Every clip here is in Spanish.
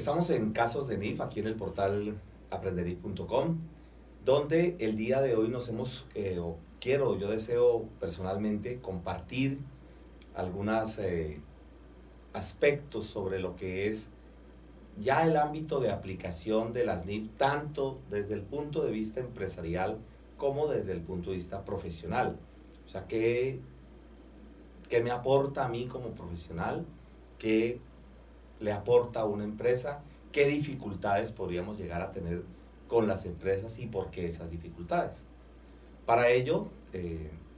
Estamos en Casos de NIF, aquí en el portal aprendernif.com, donde el día de hoy nos hemos, yo deseo personalmente compartir algunos aspectos sobre lo que es ya el ámbito de aplicación de las NIF, tanto desde el punto de vista empresarial como desde el punto de vista profesional. O sea, ¿qué me aporta a mí como profesional? ¿Qué le aporta a una empresa? ¿Qué dificultades podríamos llegar a tener con las empresas y por qué esas dificultades? Para ello,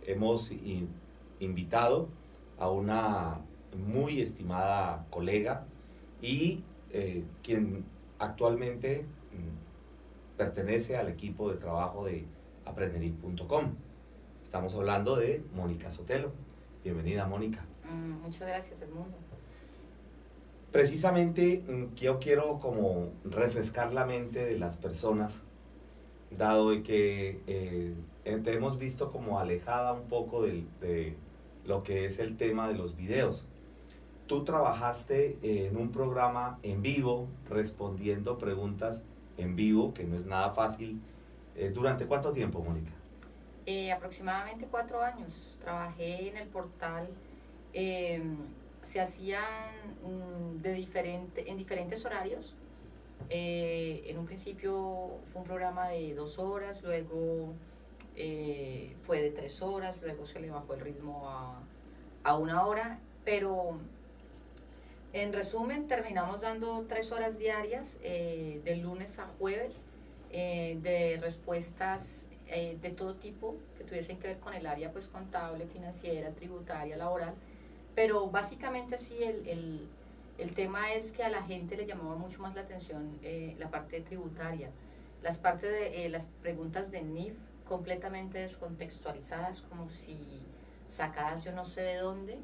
hemos invitado a una muy estimada colega y quien actualmente pertenece al equipo de trabajo de aprendernif.com. Estamos hablando de Mónica Sotelo. Bienvenida, Mónica. Muchas gracias, Edmundo. Precisamente yo quiero como refrescar la mente de las personas, dado que te hemos visto como alejada un poco de lo que es el tema de los videos. Tú trabajaste en un programa en vivo, respondiendo preguntas en vivo, que no es nada fácil. ¿Durante cuánto tiempo, Mónica? Aproximadamente 4 años. Trabajé en el portal. Se hacían en diferentes horarios. En un principio fue un programa de 2 horas, luego fue de 3 horas, luego se le bajó el ritmo a 1 hora, pero en resumen terminamos dando 3 horas diarias, de lunes a jueves, de respuestas de todo tipo que tuviesen que ver con el área pues contable, financiera, tributaria, laboral, pero básicamente sí el tema es que a la gente le llamaba mucho más la atención la parte tributaria, las preguntas de NIF completamente descontextualizadas, como si sacadas yo no sé de dónde,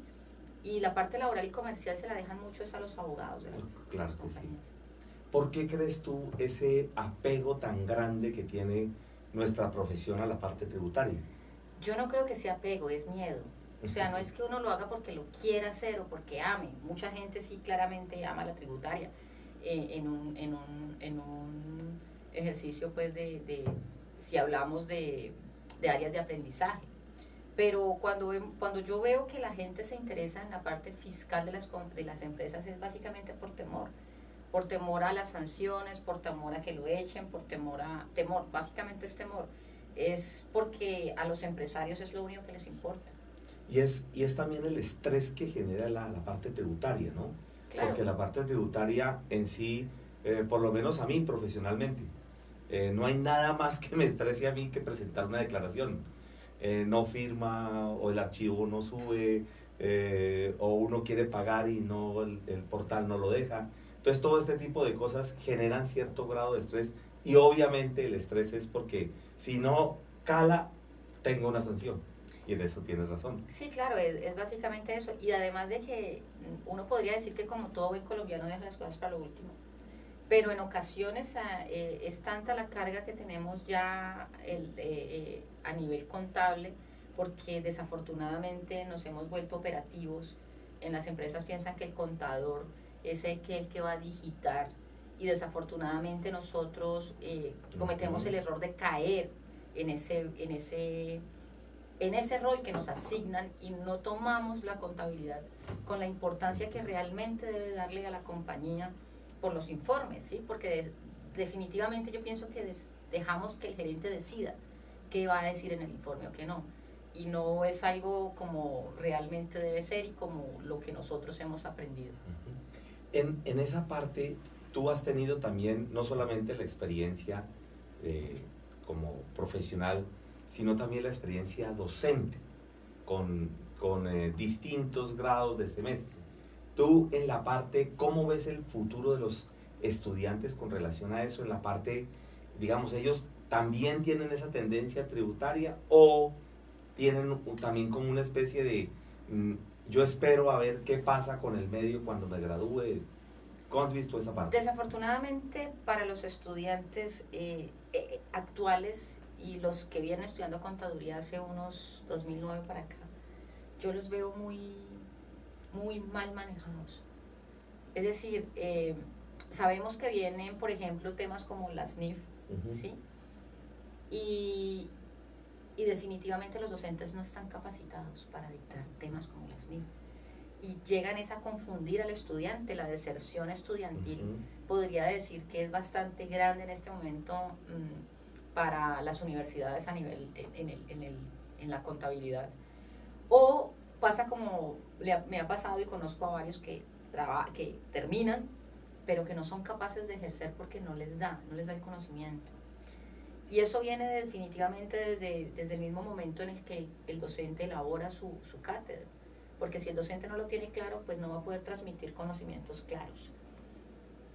y la parte laboral y comercial se la dejan mucho es a los abogados de las compañías. Sí. ¿Por qué crees tú ese apego tan grande que tiene nuestra profesión a la parte tributaria? Yo no creo que sea apego, es miedo. O sea, no es que uno lo haga porque lo quiera hacer o porque ame. Mucha gente sí claramente ama la tributaria en un ejercicio pues si hablamos de áreas de aprendizaje. Pero cuando yo veo que la gente se interesa en la parte fiscal de las empresas es básicamente por temor a las sanciones, por temor a que lo echen, básicamente es temor. Es porque a los empresarios es lo único que les importa. Y es también el estrés que genera la parte tributaria, ¿no? Claro. Porque la parte tributaria en sí, por lo menos a mí profesionalmente, no hay nada más que me estrese a mí que presentar una declaración. No firma, o el archivo no sube, o uno quiere pagar y no el portal no lo deja. Entonces todo este tipo de cosas generan cierto grado de estrés, y obviamente el estrés es porque si no cala, tengo una sanción. Y en eso tienes razón. Sí, claro, es básicamente eso. Y además de que uno podría decir que como todo buen colombiano deja las cosas para lo último. Pero en ocasiones es tanta la carga que tenemos ya a nivel contable, porque desafortunadamente nos hemos vuelto operativos. En las empresas piensan que el contador es el que va a digitar, y desafortunadamente nosotros cometemos el error de caer en ese rol que nos asignan y no tomamos la contabilidad con la importancia que realmente debe darle a la compañía por los informes, ¿sí? Porque definitivamente yo pienso que dejamos que el gerente decida qué va a decir en el informe o qué no, y no es algo como realmente debe ser y como lo que nosotros hemos aprendido. En esa parte tú has tenido también no solamente la experiencia como profesional, sino también la experiencia docente con distintos grados de semestre. Tú en la parte, ¿cómo ves el futuro de los estudiantes con relación a eso? En la parte, digamos, ellos también tienen esa tendencia tributaria, o tienen también como una especie de yo espero a ver qué pasa con el medio cuando me gradúe. ¿Cómo has visto esa parte? Desafortunadamente para los estudiantes actuales y los que vienen estudiando contaduría hace unos 2009 para acá, yo los veo muy mal manejados. Es decir, sabemos que vienen, por ejemplo, temas como las NIF, ¿sí? Y definitivamente los docentes no están capacitados para dictar temas como las NIF. Y llegan a confundir al estudiante. La deserción estudiantil podría decir que es bastante grande en este momento para las universidades a nivel en la contabilidad. O pasa como me ha pasado y conozco a varios que terminan, pero que no son capaces de ejercer porque no les da el conocimiento. Y eso viene definitivamente desde el mismo momento en el que el docente elabora su cátedra. Porque si el docente no lo tiene claro, pues no va a poder transmitir conocimientos claros.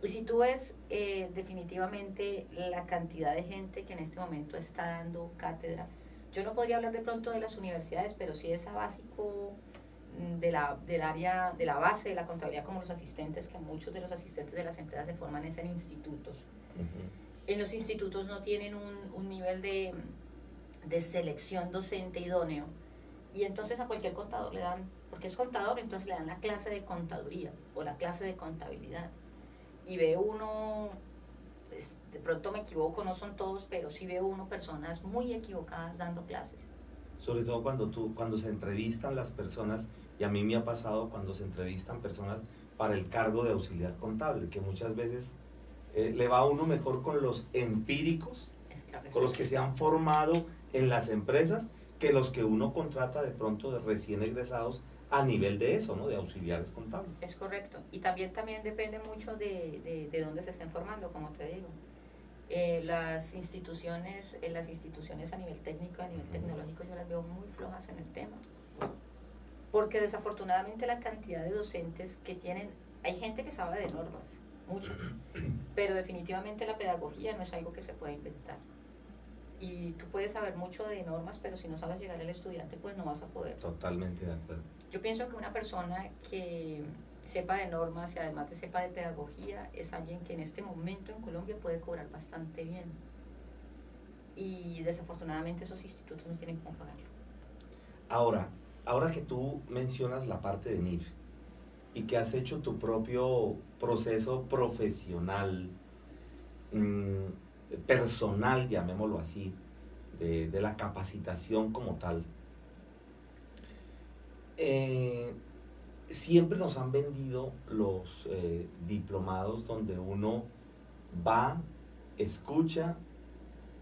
Y si tú ves definitivamente la cantidad de gente que en este momento está dando cátedra, yo no podría hablar de pronto de las universidades, pero sí de esa básico del área, de la base de la contabilidad, como los asistentes, que muchos de los asistentes de las empresas se forman en institutos. En los institutos no tienen un nivel de selección docente idóneo, y entonces a cualquier contador le dan, porque es contador, entonces le dan la clase de contaduría o la clase de contabilidad, y ve uno, pues, de pronto me equivoco, no son todos, pero sí veo uno personas muy equivocadas dando clases. Sobre todo cuando se entrevistan las personas, y a mí me ha pasado cuando se entrevistan personas para el cargo de auxiliar contable, que muchas veces le va a uno mejor con los empíricos, con los que se han formado en las empresas, que los que uno contrata de pronto de recién egresados a nivel de eso, ¿no? De auxiliares contables. Es correcto. Y también depende mucho de dónde se estén formando, como te digo. Las instituciones a nivel técnico, a nivel tecnológico, yo las veo muy flojas en el tema. Porque desafortunadamente la cantidad de docentes que tienen, hay gente que sabe de normas, mucho, pero definitivamente la pedagogía no es algo que se pueda inventar. Y tú puedes saber mucho de normas, pero si no sabes llegar al estudiante, pues no vas a poder. Totalmente de acuerdo. Yo pienso que una persona que sepa de normas y además sepa de pedagogía es alguien que en este momento en Colombia puede cobrar bastante bien. Y desafortunadamente esos institutos no tienen cómo pagarlo. Ahora que tú mencionas la parte de NIF y que has hecho tu propio proceso profesional, personal, llamémoslo así, de la capacitación como tal, siempre nos han vendido los diplomados donde uno va, escucha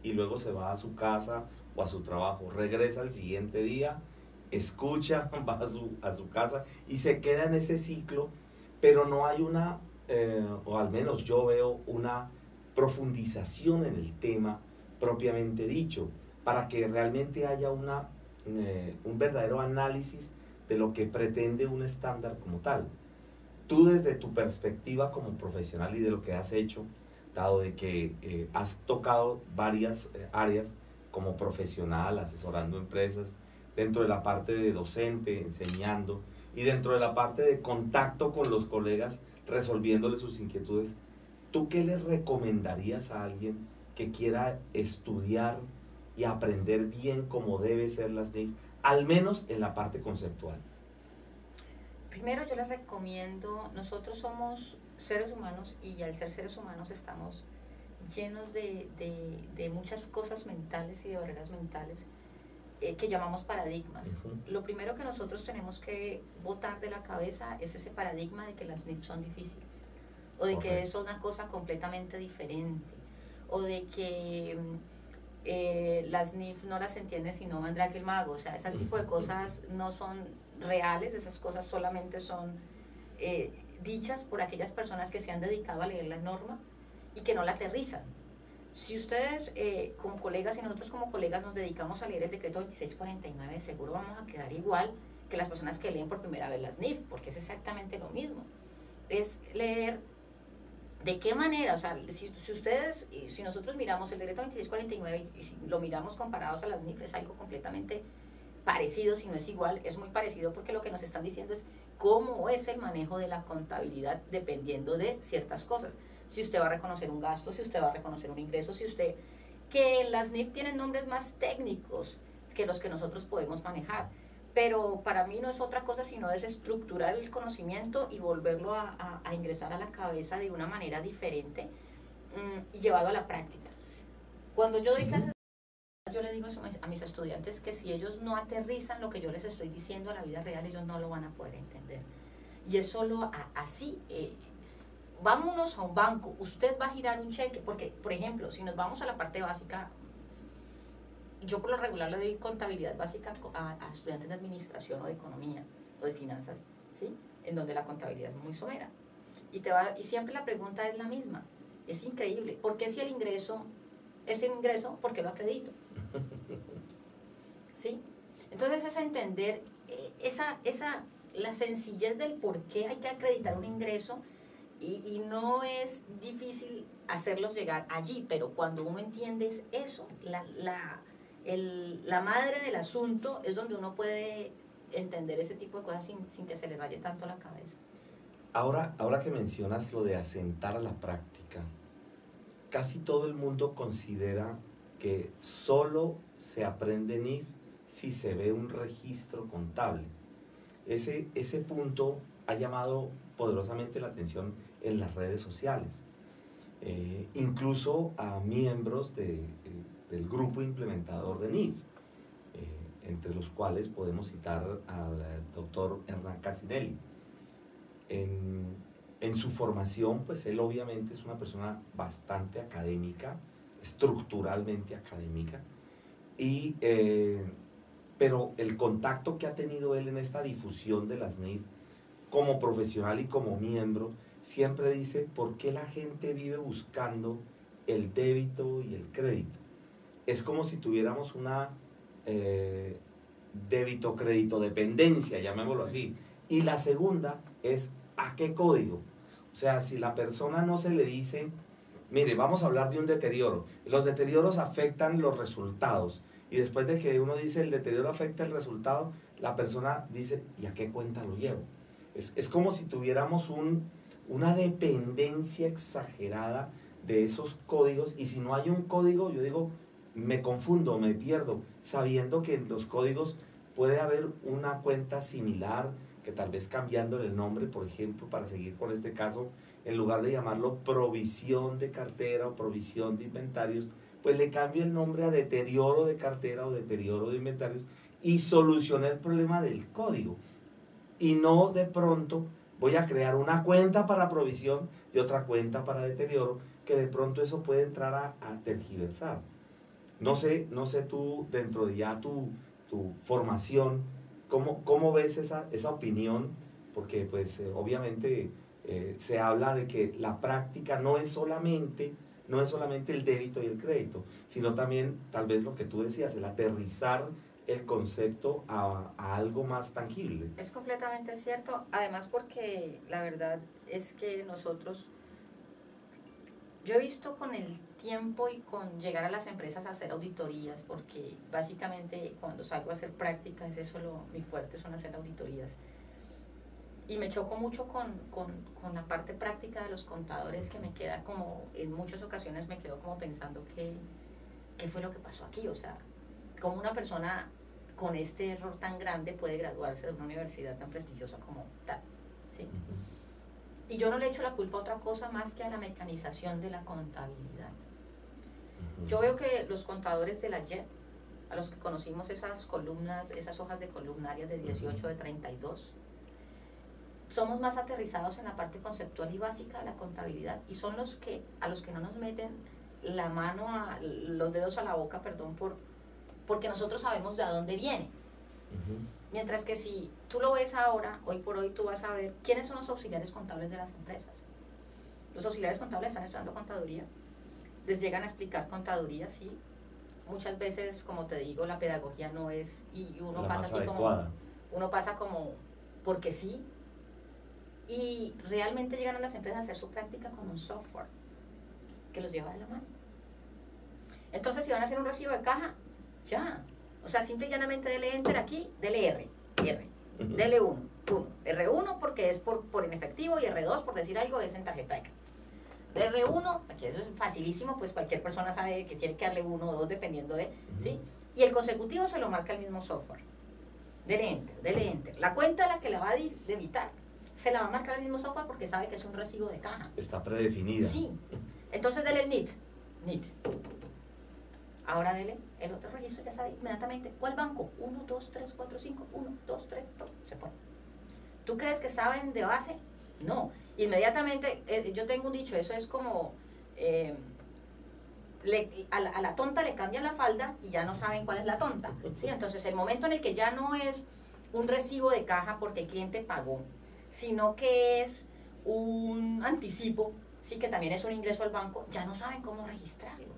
y luego se va a su casa o a su trabajo, regresa al siguiente día, escucha, va a su casa y se queda en ese ciclo, pero no hay una, o al menos yo veo una profundización en el tema propiamente dicho, para que realmente haya un verdadero análisis de lo que pretende un estándar como tal. Tú desde tu perspectiva como profesional y de lo que has hecho, dado de que has tocado varias áreas como profesional, asesorando empresas, dentro de la parte de docente, enseñando, y dentro de la parte de contacto con los colegas, resolviéndole sus inquietudes, ¿tú qué le recomendarías a alguien que quiera estudiar y aprender bien cómo debe ser las NIF, al menos en la parte conceptual? Primero yo les recomiendo, nosotros somos seres humanos y al ser seres humanos estamos llenos de muchas cosas mentales y de barreras mentales que llamamos paradigmas. Lo primero que nosotros tenemos que botar de la cabeza es ese paradigma de que las NIF son difíciles, o de que eso es una cosa completamente diferente, o de que las NIF no las entiende sino Mandrake el mago. O sea, ese tipo de cosas no son reales, esas cosas solamente son dichas por aquellas personas que se han dedicado a leer la norma y que no la aterrizan. Si ustedes como colegas y nosotros como colegas nos dedicamos a leer el decreto 2649, seguro vamos a quedar igual que las personas que leen por primera vez las NIF, porque es exactamente lo mismo. Es leer de qué manera, o sea, si nosotros miramos el decreto 2649 y si lo miramos comparados a las NIF, es algo completamente parecido, si no es igual, es muy parecido, porque lo que nos están diciendo es cómo es el manejo de la contabilidad dependiendo de ciertas cosas. Si usted va a reconocer un gasto, si usted va a reconocer un ingreso, que las NIF tienen nombres más técnicos que los que nosotros podemos manejar, pero para mí no es otra cosa sino desestructurar el conocimiento y volverlo a ingresar a la cabeza de una manera diferente y llevado a la práctica. Cuando yo doy clases, yo le digo a mis estudiantes que si ellos no aterrizan lo que yo les estoy diciendo a la vida real, ellos no lo van a poder entender. Y es solo así. Vámonos a un banco, usted va a girar un cheque, porque, por ejemplo, si nos vamos a la parte básica, yo por lo regular le doy contabilidad básica a estudiantes de administración o de economía o de finanzas, ¿sí? En donde la contabilidad es muy somera. Y siempre la pregunta es la misma. Es increíble. ¿Por qué si el ingreso es el ingreso, por qué lo acredito? ¿Sí? Entonces es entender la sencillez del por qué hay que acreditar un ingreso y no es difícil hacerlos llegar allí, pero cuando uno entiende eso, la madre del asunto es donde uno puede entender ese tipo de cosas sin que se le raye tanto la cabeza. Ahora que mencionas lo de asentar a la práctica, casi todo el mundo considera que solo se aprende NIF si se ve un registro contable. Ese punto ha llamado poderosamente la atención en las redes sociales. Incluso a miembros del grupo implementador de NIF, entre los cuales podemos citar al doctor Hernán Casinelli. En su formación, pues él obviamente es una persona bastante académica, estructuralmente académica, pero el contacto que ha tenido él en esta difusión de las NIF como profesional y como miembro, siempre dice por qué la gente vive buscando el débito y el crédito. Es como si tuviéramos una débito-crédito dependencia, llamémoslo así. Y la segunda es ¿a qué código? O sea, si la persona no se le dice, mire, vamos a hablar de un deterioro. Los deterioros afectan los resultados. Y después de que uno dice el deterioro afecta el resultado, la persona dice, ¿y a qué cuenta lo llevo? Es como si tuviéramos una dependencia exagerada de esos códigos. Y si no hay un código, yo digo, me confundo, me pierdo, sabiendo que en los códigos puede haber una cuenta similar, que tal vez cambiándole el nombre, por ejemplo, para seguir con este caso, en lugar de llamarlo provisión de cartera o provisión de inventarios, pues le cambio el nombre a deterioro de cartera o deterioro de inventarios y solucioné el problema del código. Y no de pronto voy a crear una cuenta para provisión y otra cuenta para deterioro, que de pronto eso puede entrar a tergiversar. No sé tú, dentro de ya tu formación, ¿cómo ves esa opinión? Porque pues obviamente se habla de que la práctica no es solamente el débito y el crédito, sino también tal vez lo que tú decías, el aterrizar el concepto a algo más tangible. Es completamente cierto, además porque la verdad es que yo he visto con el tiempo y con llegar a las empresas a hacer auditorías, porque básicamente cuando salgo a hacer prácticas, mi fuerte son hacer auditorías. Y me choco mucho con la parte práctica de los contadores, que me queda como, en muchas ocasiones me quedo como pensando qué fue lo que pasó aquí, o sea, cómo una persona con este error tan grande puede graduarse de una universidad tan prestigiosa como tal, ¿sí? Y yo no le echo la culpa a otra cosa más que a la mecanización de la contabilidad. Yo veo que los contadores de la JET, a los que conocimos esas columnas, esas hojas de columnarias de 18, de 32, somos más aterrizados en la parte conceptual y básica de la contabilidad, y son a los que no nos meten la mano, los dedos a la boca, perdón, porque nosotros sabemos de dónde viene. Mientras que si tú lo ves ahora, hoy por hoy, tú vas a ver quiénes son los auxiliares contables de las empresas. Los auxiliares contables están estudiando contaduría, les llegan a explicar contaduría, sí. Muchas veces, como te digo, la pedagogía no es, y uno pasa así como, porque sí. Y realmente llegan a las empresas a hacer su práctica con un software que los lleva de la mano. Entonces, si van a hacer un recibo de caja, ya. O sea, simple y llanamente dele enter aquí, dele R, dele 1, R1 porque es por en efectivo, y R2 por decir algo es en tarjeta de crédito. R1, aquí eso es facilísimo, pues cualquier persona sabe que tiene que darle 1 o 2 dependiendo de, ¿sí? Y el consecutivo se lo marca el mismo software. dele enter. La cuenta la que la va a debitar, se la va a marcar el mismo software porque sabe que es un recibo de caja. Está predefinida. Sí. Entonces dele el NIT. Ahora dele el otro registro, ya sabe inmediatamente cuál banco. 1, 2, 3, 4, 5, 1, 2, 3, se fue. ¿Tú crees que saben de base? No. Inmediatamente, yo tengo un dicho, eso es como a la tonta le cambian la falda y ya no saben cuál es la tonta, ¿sí? Entonces el momento en el que ya no es un recibo de caja porque el cliente pagó, sino que es un anticipo, ¿sí? Que también es un ingreso al banco, ya no saben cómo registrarlo,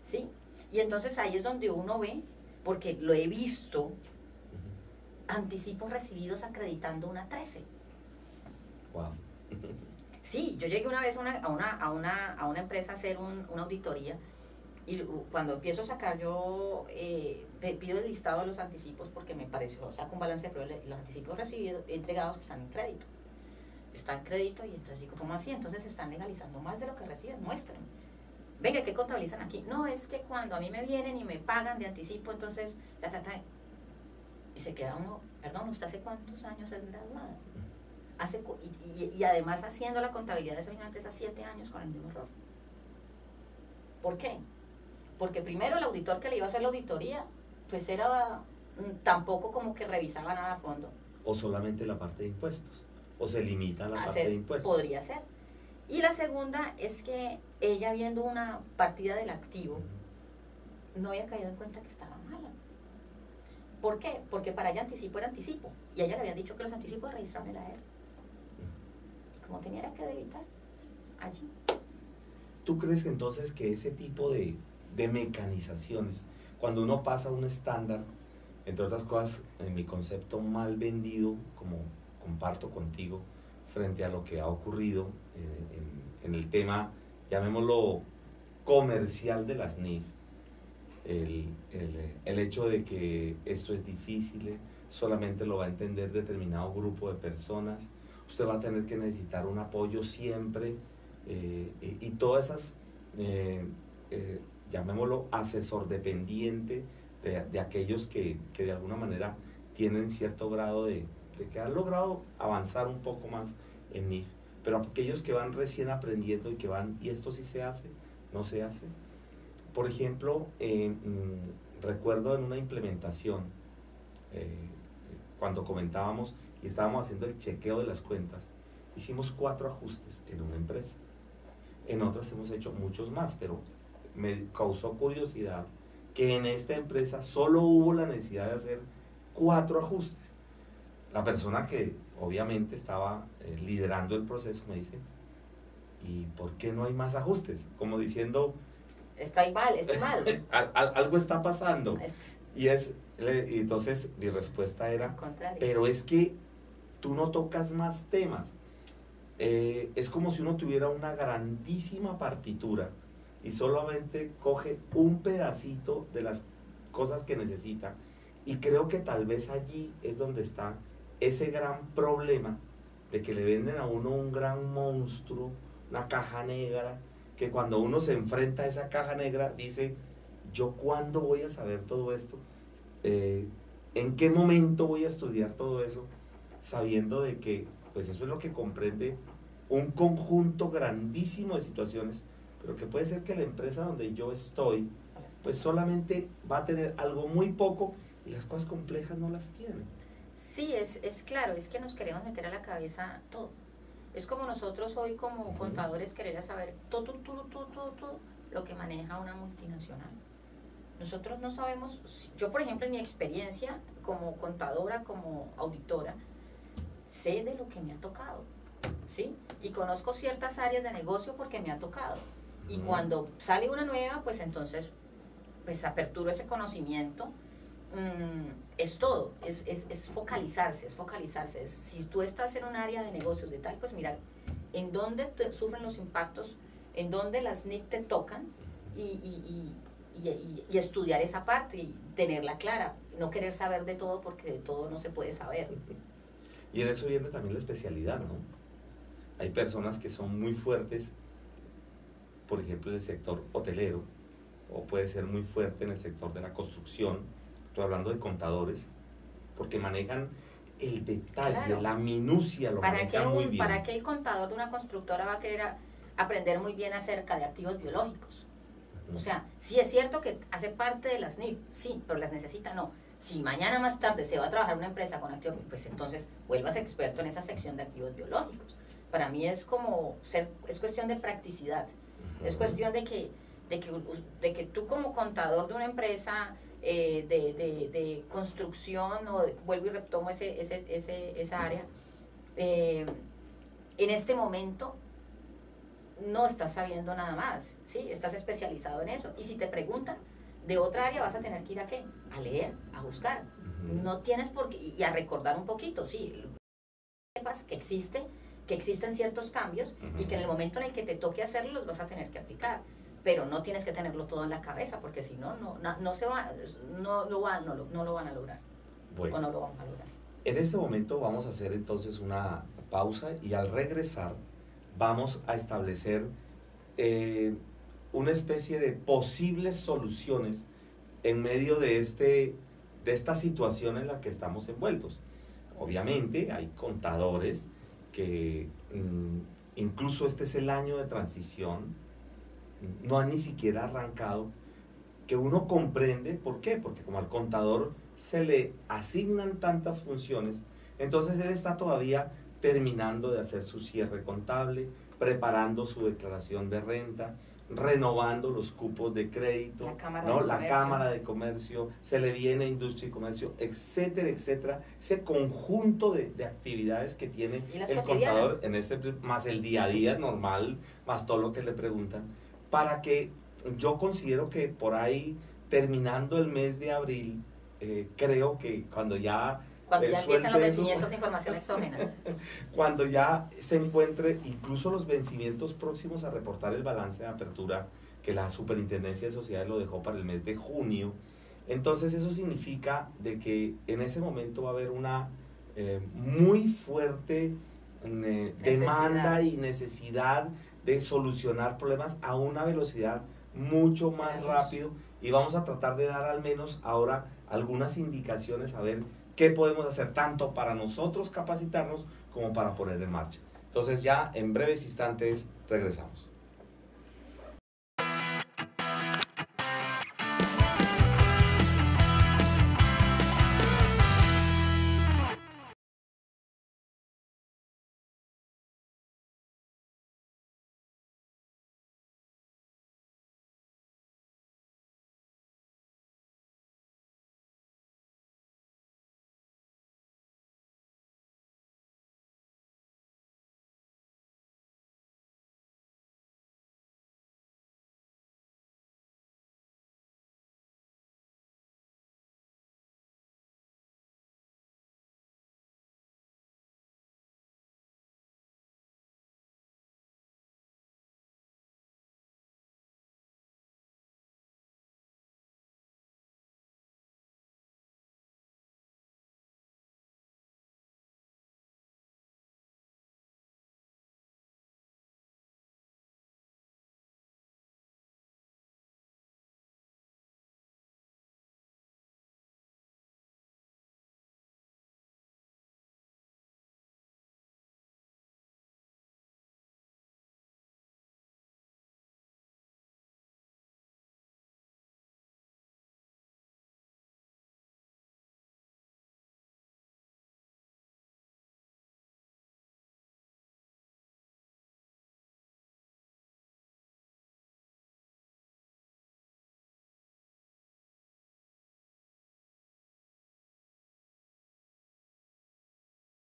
¿sí? Y entonces ahí es donde uno ve, porque lo he visto, anticipos recibidos acreditando una 13. Wow. Sí, yo llegué una vez a una empresa a hacer una auditoría y cuando empiezo a sacar yo pido el listado de los anticipos porque me pareció, saco un balance de prueba y los anticipos recibidos, entregados están en crédito. Está en crédito y entonces digo, ¿cómo así? Entonces están legalizando más de lo que reciben, muestren. Venga, ¿qué contabilizan aquí? No, es que cuando a mí me vienen y me pagan de anticipo, entonces, y se queda uno, perdón, ¿usted hace cuántos años es graduado? Y además haciendo la contabilidad de esa misma empresa 7 años con el mismo error. ¿Por qué? Porque primero el auditor que le iba a hacer la auditoría, pues era tampoco como que revisaba nada a fondo. O solamente la parte de impuestos, o se limita a la parte de impuestos. Podría ser. Y la segunda es que ella viendo una partida del activo, no había caído en cuenta que estaba mala. ¿Por qué? Porque para ella anticipo era anticipo. Y a ella le habían dicho que los anticipos registraban el AR. Y como tenía que debitar, allí. ¿Tú crees entonces que ese tipo de mecanizaciones, cuando uno pasa un estándar, entre otras cosas, en mi concepto mal vendido, como comparto contigo, frente a lo que ha ocurrido en el tema, llamémoslo, comercial de las NIF, el hecho de que esto es difícil, solamente lo va a entender determinado grupo de personas, usted va a tener que necesitar un apoyo siempre, y todas esas, llamémoslo, asesor dependiente de aquellos que de alguna manera tienen cierto grado de que han logrado avanzar un poco más en NIF, pero aquellos que van recién aprendiendo y que van, ¿y esto sí se hace? ¿No se hace? Por ejemplo, recuerdo en una implementación, cuando comentábamos y estábamos haciendo el chequeo de las cuentas, hicimos 4 ajustes en una empresa. En otras hemos hecho muchos más, pero me causó curiosidad que en esta empresa solo hubo la necesidad de hacer 4 ajustes. La persona que obviamente estaba liderando el proceso me dice, ¿y por qué no hay más ajustes? Como diciendo, estoy mal. Algo está pasando. Y entonces mi respuesta era, pero es que tú no tocas más temas. Es como si uno tuviera una grandísima partitura y solamente coge un pedacito de las cosas que necesita, y creo que tal vez allí es donde está ese gran problema de que le venden a uno un gran monstruo, una caja negra, que cuando uno se enfrenta a esa caja negra dice, ¿yo cuándo voy a saber todo esto? ¿En qué momento voy a estudiar todo eso? Sabiendo de que pues eso es lo que comprende un conjunto grandísimo de situaciones, pero que puede ser que la empresa donde yo estoy pues solamente va a tener algo muy poco y las cosas complejas no las tiene. Sí, es claro, es que nos queremos meter a la cabeza todo. Es como nosotros hoy como contadores querer saber todo lo que maneja una multinacional. Nosotros no sabemos, yo por ejemplo en mi experiencia como contadora, como auditora, sé de lo que me ha tocado, ¿sí? Y conozco ciertas áreas de negocio porque me ha tocado. Y cuando sale una nueva, pues entonces pues aperturo ese conocimiento. Es todo, es focalizarse, si tú estás en un área de negocios de tal, pues mirar en dónde sufren los impactos, en dónde las NIC te tocan y estudiar esa parte y tenerla clara, no querer saber de todo porque de todo no se puede saber. Y en eso viene también la especialidad, ¿no? Hay personas que son muy fuertes, por ejemplo en el sector hotelero, o puede ser muy fuerte en el sector de la construcción. Estoy hablando de contadores porque manejan el detalle, claro, la minucia, lo manejan muy bien. ¿Para qué el contador de una constructora va a querer aprender muy bien acerca de activos biológicos? O sea, sí es cierto que hace parte de las NIF, sí, pero las necesita, no. Si mañana más tarde se va a trabajar una empresa con activos, pues entonces vuelvas experto en esa sección de activos biológicos. Para mí es como es cuestión de practicidad, es cuestión de que tú como contador de una empresa de construcción, o vuelvo y retomo esa área, en este momento no estás sabiendo nada más, ¿sí? Estás especializado en eso. Y si te preguntan de otra área, vas a tener que ir a ¿qué? A leer, a buscar. No tienes por qué, y a recordar un poquito, sí, sepas que existen ciertos cambios y que en el momento en el que te toque hacerlo los vas a tener que aplicar. Pero no tienes que tenerlo todo en la cabeza, porque si no, no lo van a lograr. Bueno, o no lo vamos a lograr. En este momento vamos a hacer entonces una pausa y al regresar vamos a establecer una especie de posibles soluciones en medio de esta situación en la que estamos envueltos. Obviamente hay contadores que incluso este es el año de transición, no han ni siquiera arrancado, que uno comprende. ¿Por qué? Porque como al contador se le asignan tantas funciones, entonces él está todavía terminando de hacer su cierre contable, preparando su declaración de renta, renovando los cupos de crédito, la Cámara de Comercio, se le viene Industria y Comercio, etcétera, etcétera. Ese conjunto de actividades que tiene el contador, más el día a día normal, más todo lo que le preguntan, para que yo considero que por ahí, terminando el mes de abril, creo que cuando ya empiezan los vencimientos de información exógena. Cuando ya se encuentre incluso los vencimientos próximos a reportar el balance de apertura, que la Superintendencia de Sociedades lo dejó para el mes de junio, entonces eso significa de que en ese momento va a haber una muy fuerte demanda y necesidad de solucionar problemas a una velocidad mucho más rápido, y vamos a tratar de dar al menos ahora algunas indicaciones a ver qué podemos hacer tanto para nosotros capacitarnos como para poner en marcha. Entonces ya en breves instantes regresamos.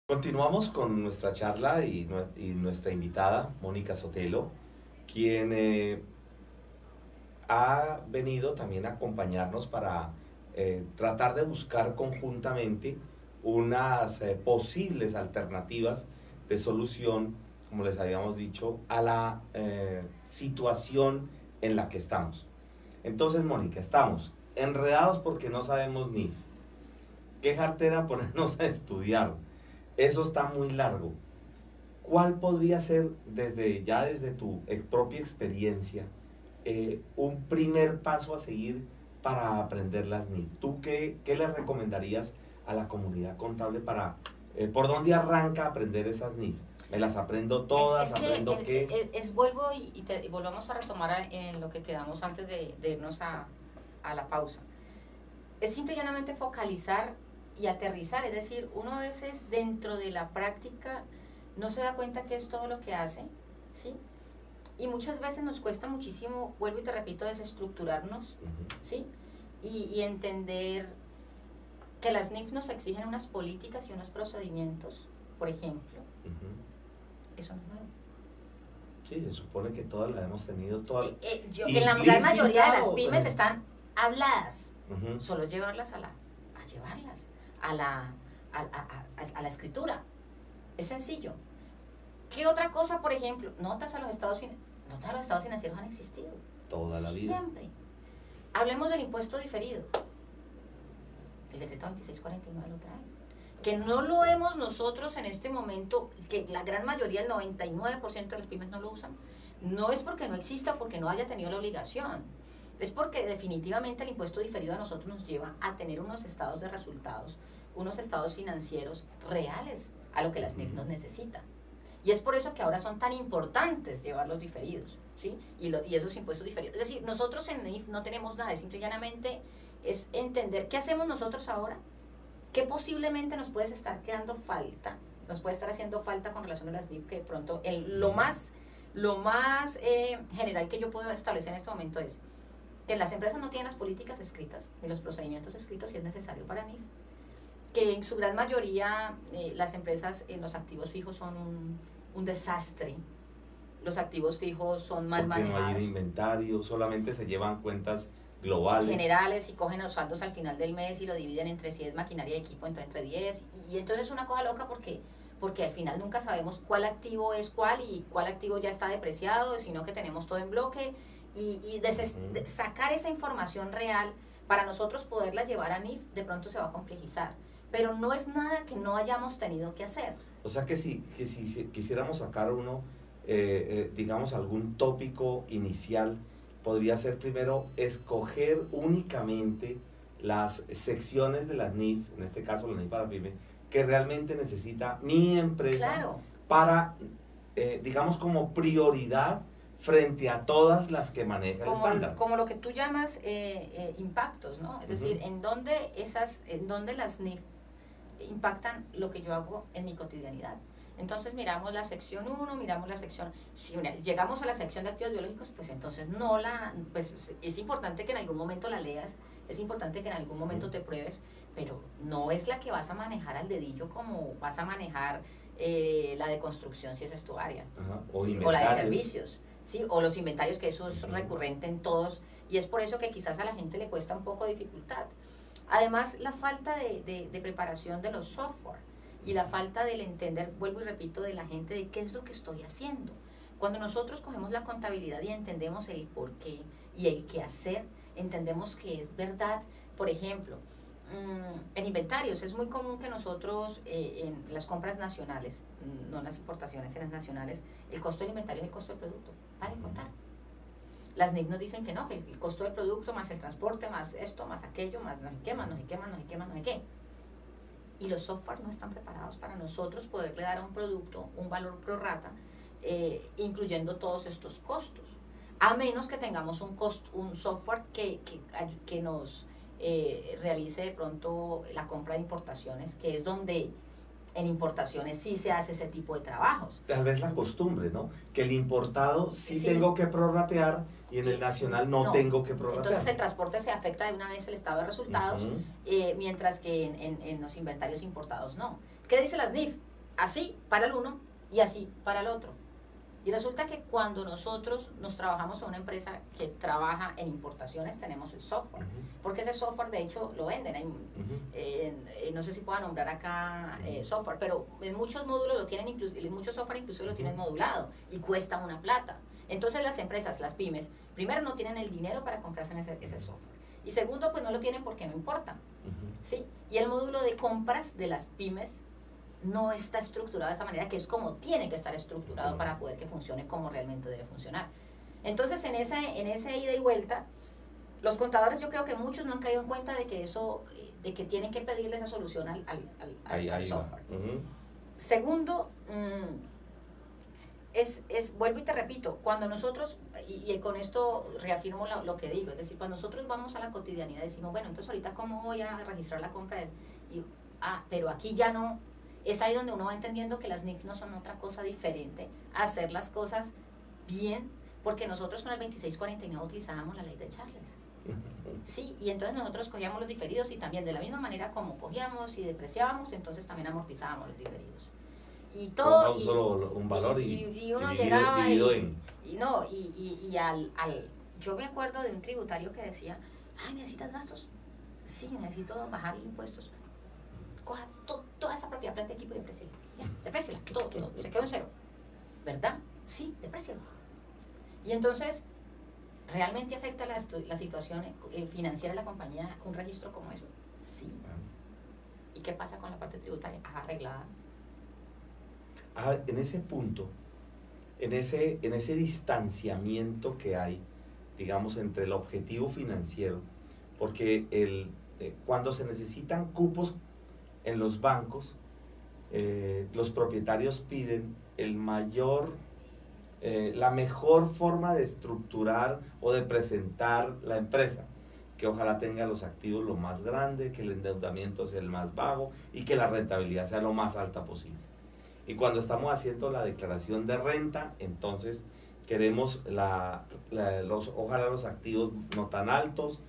Continuamos con nuestra charla y nuestra invitada, Mónica Sotelo, quien ha venido también a acompañarnos para tratar de buscar conjuntamente unas posibles alternativas de solución, como les habíamos dicho, a la situación en la que estamos. Entonces, Mónica, estamos enredados porque no sabemos ni qué cartera ponernos a estudiar. Eso está muy largo. ¿Cuál podría ser, desde tu propia experiencia, un primer paso a seguir para aprender las NIF? ¿Tú qué le recomendarías a la comunidad contable para, ¿por dónde arranca a aprender esas NIF? Me las aprendo todas, aprendo qué. Vuelvo y volvamos a retomar en lo que quedamos antes de irnos a la pausa. Es simple y llanamente focalizar y aterrizar, es decir, uno a veces dentro de la práctica no se da cuenta que es todo lo que hace, ¿sí? Y muchas veces nos cuesta muchísimo, vuelvo y te repito, desestructurarnos, ¿sí? Y entender que las NIF nos exigen unas políticas y unos procedimientos, por ejemplo. Eso no es nuevo. Sí, se supone que todas las hemos tenido, todas. En la gran mayoría de las pymes están habladas, solo es llevarlas a la escritura. Es sencillo. ¿Qué otra cosa, por ejemplo? Notas a los estados financieros han existido. Toda la vida. Siempre. Hablemos del impuesto diferido. El decreto 2649 lo trae. Que no lo hemos nosotros en este momento, que la gran mayoría, el 99% de las pymes no lo usan, no es porque no exista o porque no haya tenido la obligación. Es porque definitivamente el impuesto diferido a nosotros nos lleva a tener unos estados de resultados, unos estados financieros reales a lo que las NIF nos necesitan. Y es por eso que ahora son tan importantes llevarlos diferidos, ¿sí? Y esos impuestos diferidos. Es decir, nosotros en NIF no tenemos nada, simple y llanamente es entender qué hacemos nosotros ahora, qué posiblemente nos puede estar quedando falta, nos puede estar haciendo falta con relación a las NIF, que de pronto lo más general que yo puedo establecer en este momento es que las empresas no tienen las políticas escritas ni los procedimientos escritos y es necesario para NIF. Que en su gran mayoría las empresas en los activos fijos son un desastre. Los activos fijos son mal manejados. Porque no hay inventario, solamente se llevan cuentas globales. Generales y cogen los saldos al final del mes y lo dividen entre si es maquinaria y equipo entre 10. Y entonces es una cosa loca porque al final nunca sabemos cuál activo es cuál y cuál activo ya está depreciado, sino que tenemos todo en bloque. Sacar esa información real para nosotros poderla llevar a NIF de pronto se va a complejizar. Pero no es nada que no hayamos tenido que hacer. O sea que si quisiéramos sacar digamos, algún tópico inicial, podría ser primero escoger únicamente las secciones de las NIF, en este caso la NIF para pyme, que realmente necesita mi empresa. Claro. Para, digamos, como prioridad frente a todas las que maneja el estándar. Como lo que tú llamas impactos, ¿no? Es decir, en dónde las NIF impactan lo que yo hago en mi cotidianidad. Entonces miramos la sección 1, miramos la sección, si llegamos a la sección de activos biológicos, pues entonces pues es importante que en algún momento la leas, es importante que en algún momento te pruebes, pero no es la que vas a manejar al dedillo como vas a manejar la de construcción si esa es tu área, ¿sí? O la de servicios, ¿sí? O los inventarios, que eso es recurrente en todos, y es por eso que quizás a la gente le cuesta un poco de dificultad. Además, la falta de preparación de los software y la falta del entender, vuelvo y repito, de la gente de qué es lo que estoy haciendo. Cuando nosotros cogemos la contabilidad y entendemos el por qué y el qué hacer, entendemos que es verdad. Por ejemplo, en inventarios es muy común que nosotros en las compras nacionales, no en las importaciones, en las nacionales, el costo del inventario es el costo del producto, para de contar. Las NIF nos dicen que no, que el costo del producto más el transporte, más esto, más aquello, más no sé qué, más no sé qué, más no sé qué, más no sé qué. Y los software no están preparados para nosotros poderle dar a un producto un valor pro rata, incluyendo todos estos costos. A menos que tengamos un software que nos realice de pronto la compra de importaciones, que es donde en importaciones sí se hace ese tipo de trabajos. Tal vez la costumbre, ¿no? Que el importado sí tengo que prorratear y en el nacional no tengo que prorratear. Entonces el transporte se afecta de una vez el estado de resultados, mientras que en los inventarios importados no. ¿Qué dice las NIF? Así para el uno y así para el otro. Y resulta que cuando nosotros nos trabajamos en una empresa que trabaja en importaciones, tenemos el software. Porque ese software, de hecho, lo venden. No sé si puedo nombrar acá software, pero en muchos módulos lo tienen, muchos software inclusive lo tienen modulado y cuesta una plata. Entonces las empresas, las pymes, primero no tienen el dinero para comprarse ese software. Y segundo, pues no lo tienen porque no importa. ¿Sí? Y el módulo de compras de las pymes no está estructurado de esa manera, que es como tiene que estar estructurado para poder que funcione como realmente debe funcionar. Entonces, en esa ida y vuelta, Los contadores, yo creo que muchos no han caído en cuenta de que eso, de que tienen que pedirle esa solución al ahí software. Uh-huh. Segundo, vuelvo y te repito, cuando nosotros, y con esto reafirmo lo que digo, es decir, cuando nosotros vamos a la cotidianidad decimos, bueno, entonces ahorita cómo voy a registrar la compra, pero aquí ya no, es ahí donde uno va entendiendo que las NIF no son otra cosa diferente a hacer las cosas bien, porque nosotros con el 2649 utilizábamos la ley de Charles. Sí, y entonces nosotros cogíamos los diferidos y también de la misma manera como cogíamos y depreciábamos, entonces también amortizábamos los diferidos. Y todo, solo un valor y uno dividido, llegaba y yo me acuerdo de un tributario que decía, ay, ¿necesitas gastos? Sí, necesito bajar impuestos. Coja toda esa propiedad, planta, equipo y depréciela. Ya, depréciela, todo, se quedó en cero. ¿Verdad? Sí, depréciela. Y entonces, ¿realmente afecta la situación financiera de la compañía un registro como eso? Sí. ¿Y qué pasa con la parte tributaria? Arreglada. En ese punto, en ese distanciamiento que hay, digamos, entre el objetivo financiero, porque cuando se necesitan cupos en los bancos, los propietarios piden la mejor forma de estructurar o de presentar la empresa, que ojalá tenga los activos lo más grande, que el endeudamiento sea el más bajo y que la rentabilidad sea lo más alta posible. Y cuando estamos haciendo la declaración de renta, entonces queremos ojalá los activos no tan altos,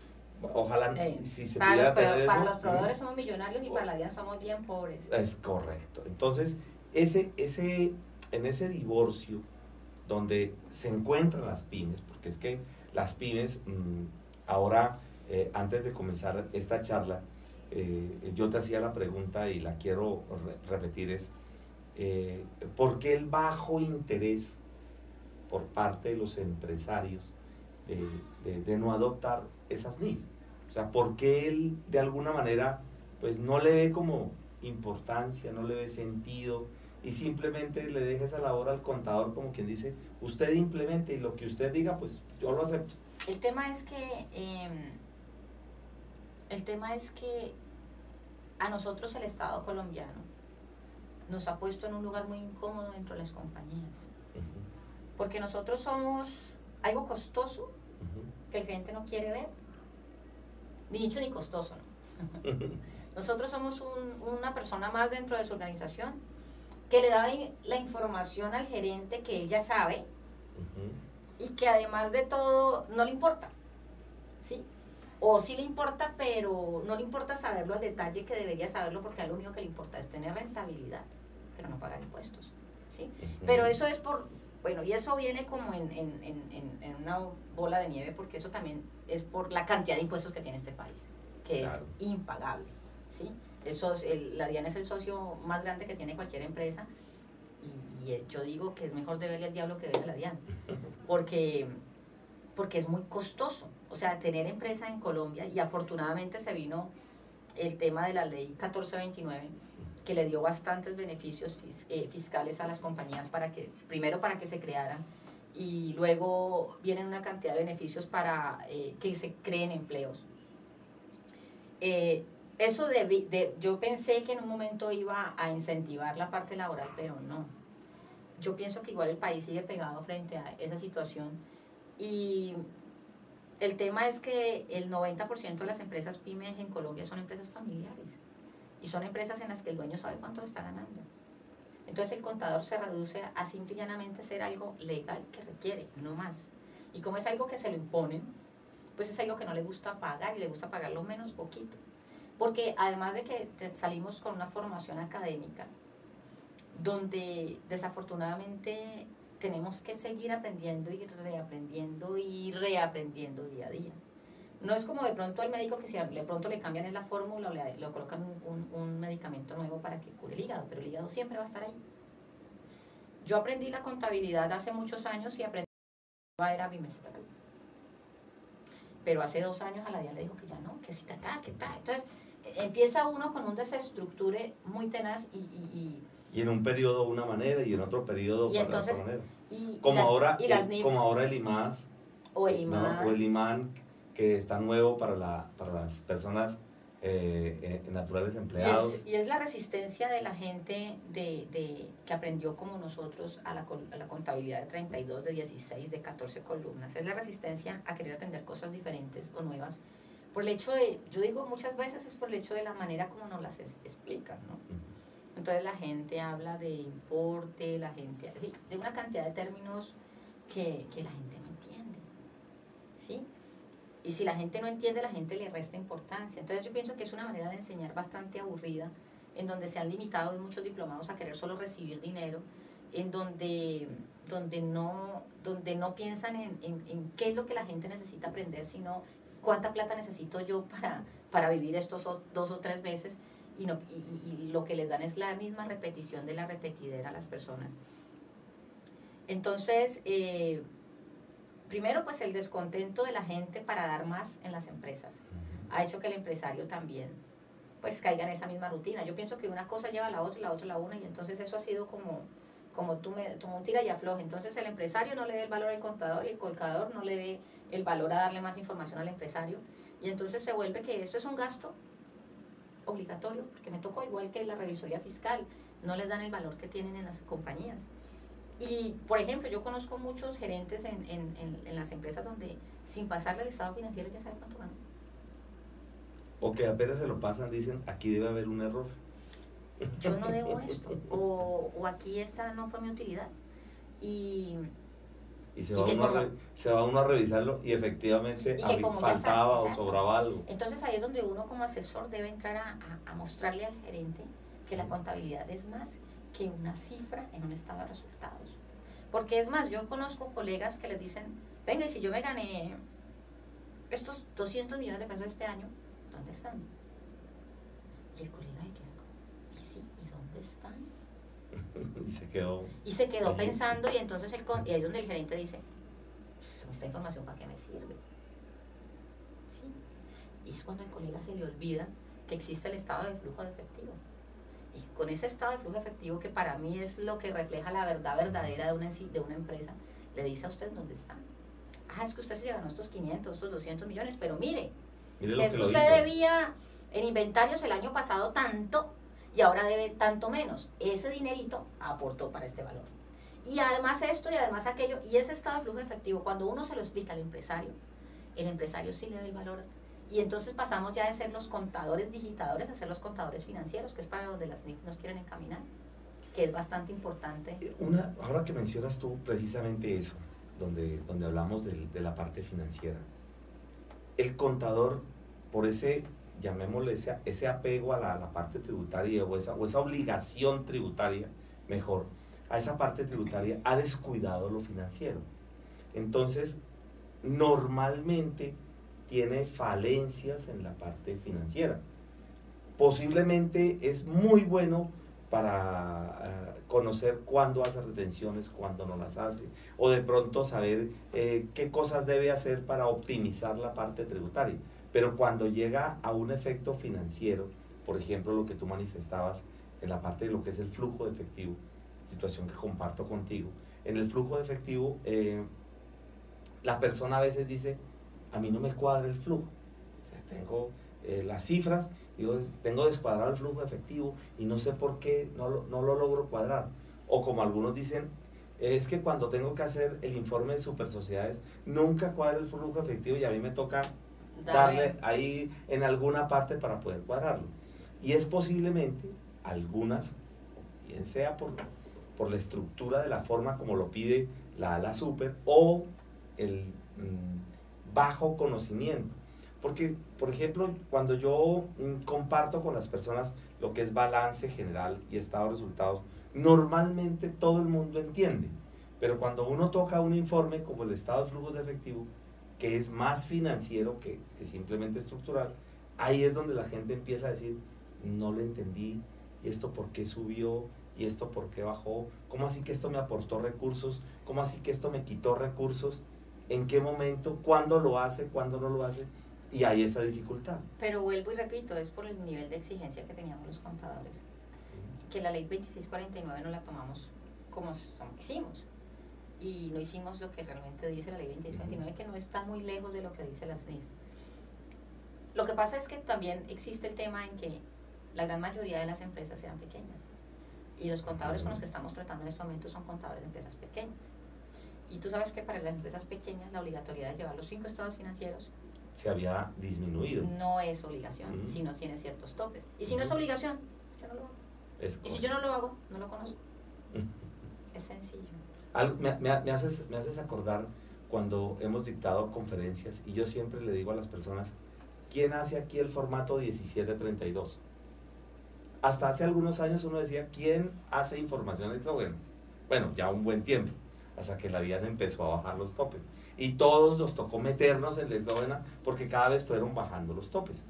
ojalá si se pudiera tener eso. Para los proveedores somos millonarios y para la DIAN somos bien pobres. Es correcto. Entonces, en ese divorcio donde se encuentran las pymes, porque es que las pymes, ahora, antes de comenzar esta charla, yo te hacía la pregunta y la quiero repetir, es ¿por qué el bajo interés por parte de los empresarios de no adoptar esas NIF? O sea, ¿por qué él de alguna manera pues no le ve como importancia, no le ve sentido y simplemente le deja esa labor al contador como quien dice, usted implemente y lo que usted diga pues yo lo acepto? El tema es que a nosotros el Estado colombiano nos ha puesto en un lugar muy incómodo dentro de las compañías. Uh-huh. Porque nosotros somos algo costoso uh-huh. que el cliente no quiere ver. Ni dicho ni costoso, ¿no? Nosotros somos una persona más dentro de su organización que le da la información al gerente que él ya sabe uh-huh. y que además de todo no le importa, ¿sí? O sí le importa, pero no le importa saberlo al detalle que debería saberlo porque a lo único que le importa es tener rentabilidad, pero no pagar impuestos, ¿sí? Uh-huh. Pero eso es y eso viene como en una bola de nieve porque eso también es por la cantidad de impuestos que tiene este país, que claro. Es impagable, ¿sí? La DIAN es el socio más grande que tiene cualquier empresa y yo digo que es mejor deberle al diablo que deberle a la DIAN, porque es muy costoso. O sea, tener empresa en Colombia, y afortunadamente se vino el tema de la ley 1429, que le dio bastantes beneficios fiscales a las compañías primero para que se crearan, y luego vienen una cantidad de beneficios para que se creen empleos. Eso yo pensé que en un momento iba a incentivar la parte laboral, pero no. Yo pienso que igual el país sigue pegado frente a esa situación, y el tema es que el 90% de las empresas pymes en Colombia son empresas familiares y son empresas en las que el dueño sabe cuánto está ganando. Entonces el contador se reduce a simple y llanamente ser algo legal que requiere, no más. Y como es algo que se lo imponen, pues es algo que no le gusta pagar y le gusta pagar lo menos poquito. Porque además de que salimos con una formación académica, donde desafortunadamente tenemos que seguir aprendiendo y reaprendiendo día a día. No es como de pronto al médico que si de pronto le cambian la fórmula o le colocan un medicamento nuevo para que cure el hígado, pero el hígado siempre va a estar ahí. Yo aprendí la contabilidad hace muchos años y aprendí que era bimestral. Pero hace 2 años a la DIAN le dijo que ya no, que sí, que está. Entonces empieza uno con un desestructure muy tenaz y en un periodo de una manera y en otro periodo de otra manera. Como ahora el IMAS o el IMAN, ¿no? O el IMAN que está nuevo para las personas naturales empleados. Y es la resistencia de la gente que aprendió como nosotros a la contabilidad de 32, de 16, de 14 columnas. Es la resistencia a querer aprender cosas diferentes o nuevas. Por el hecho yo digo muchas veces es por el hecho de la manera como nos las explican, ¿no? Entonces la gente habla de importe, sí, de una cantidad de términos que la gente no entiende, ¿sí? Y si la gente no entiende, la gente le resta importancia. Entonces yo pienso que es una manera de enseñar bastante aburrida, en donde se han limitado muchos diplomados a querer solo recibir dinero, en donde no piensan en qué es lo que la gente necesita aprender, sino cuánta plata necesito yo para vivir estos 2 o 3 meses, y lo que les dan es la misma repetición de la repetidera a las personas. Entonces, primero, pues el descontento de la gente para dar más en las empresas ha hecho que el empresario también pues caiga en esa misma rutina. Yo pienso que una cosa lleva a la otra, y la otra a la una, y entonces eso ha sido como un tira y afloje. Entonces el empresario no le dé el valor al contador, y el contador no le dé el valor a darle más información al empresario, y entonces se vuelve que esto es un gasto obligatorio, porque me tocó igual que la revisoría fiscal, no les dan el valor que tienen en las compañías. Y, por ejemplo, yo conozco muchos gerentes en las empresas donde sin pasarle al estado financiero ya sabe cuánto ganó. O que apenas se lo pasan, dicen, aquí debe haber un error. Yo no debo esto, o aquí esta no fue mi utilidad. Y se va uno a revisarlo y efectivamente faltaba o sobraba algo. Entonces ahí es donde uno como asesor debe entrar a mostrarle al gerente que la contabilidad es más que una cifra en un estado de resultados. Porque es más, yo conozco colegas que les dicen, venga, y si yo me gané estos 200 millones de pesos este año, ¿dónde están? Y el colega ahí queda como, ¿y sí? ¿Y dónde están? Y se quedó pensando, y entonces y ahí es donde el gerente dice, esta información ¿para qué me sirve? ¿Sí? Y es cuando al colega se le olvida que existe el estado de flujo de efectivo. Y con ese estado de flujo efectivo, que para mí es lo que refleja la verdad verdadera de una empresa, le dice a usted dónde están. Es que usted se ganó estos 500, estos 200 millones, pero mire que es que usted debía en inventarios el año pasado tanto y ahora debe tanto menos. Ese dinerito aportó para este valor. Y además esto y además aquello. Y ese estado de flujo efectivo, cuando uno se lo explica al empresario, el empresario sí le ve el valor. Y entonces pasamos ya de ser los contadores digitadores a ser los contadores financieros, que es para donde las NIF nos quieren encaminar, que es bastante importante. Ahora que mencionas tú precisamente eso, donde hablamos de la parte financiera, el contador, por llamémosle ese apego a la parte tributaria o esa obligación tributaria, mejor, a esa parte tributaria, ha descuidado lo financiero. Entonces, normalmente tiene falencias en la parte financiera. Posiblemente es muy bueno para conocer cuándo hace retenciones, cuándo no las hace, o de pronto saber qué cosas debe hacer para optimizar la parte tributaria. Pero cuando llega a un efecto financiero, por ejemplo, lo que tú manifestabas en la parte de lo que es el flujo de efectivo, situación que comparto contigo, en el flujo de efectivo, la persona a veces dice, a mí no me cuadra el flujo, o sea, tengo las cifras, yo tengo descuadrado el flujo de efectivo y no sé por qué no lo logro cuadrar. O como algunos dicen, es que cuando tengo que hacer el informe de super sociedades, nunca cuadra el flujo efectivo y a mí me toca darle ahí en alguna parte para poder cuadrarlo. Y es posiblemente algunas, bien sea por la estructura de la forma como lo pide la super, o el bajo conocimiento. Porque, por ejemplo, cuando yo comparto con las personas lo que es balance general y estado de resultados, normalmente todo el mundo entiende. Pero cuando uno toca un informe como el estado de flujos de efectivo, que es más financiero que simplemente estructural, ahí es donde la gente empieza a decir, no le entendí, y esto por qué subió, y esto por qué bajó, cómo así que esto me aportó recursos, cómo así que esto me quitó recursos, en qué momento, cuándo lo hace, cuándo no lo hace, y hay esa dificultad. Pero vuelvo y repito, es por el nivel de exigencia que teníamos los contadores, que la ley 2649 no la tomamos como hicimos, y no hicimos lo que realmente dice la ley 2649, que no está muy lejos de lo que dice la SNIF. Lo que pasa es que también existe el tema en que la gran mayoría de las empresas eran pequeñas. Y los contadores con los que estamos tratando en este momento son contadores de empresas pequeñas. Y tú sabes que para las empresas pequeñas la obligatoriedad de llevar los 5 estados financieros se había disminuido. No es obligación, si no tiene ciertos topes. Y si no es obligación, yo no lo hago. Y si yo no lo hago, no lo conozco. Es sencillo. Me haces acordar cuando hemos dictado conferencias y yo siempre le digo a las personas, ¿quién hace aquí el formato 1732? Hasta hace algunos años uno decía, ¿quién hace información exógena? Bueno, ya un buen tiempo, hasta que la DIAN empezó a bajar los topes. Y todos nos tocó meternos en la exógena porque cada vez fueron bajando los topes.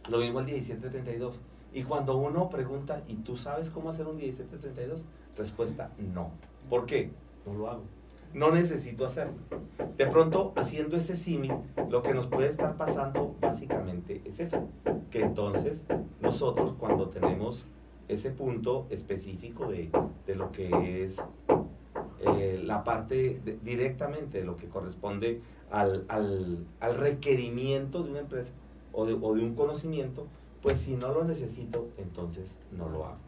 Lo mismo el 1732. Y cuando uno pregunta, ¿y tú sabes cómo hacer un 1732? Respuesta, no. ¿Por qué? No lo hago. No necesito hacerlo. De pronto, haciendo ese símil, lo que nos puede estar pasando básicamente es eso. Que entonces, nosotros cuando tenemos ese punto específico de lo que es la parte directamente de lo que corresponde al requerimiento de una empresa o de un conocimiento, pues si no lo necesito, entonces no lo hago,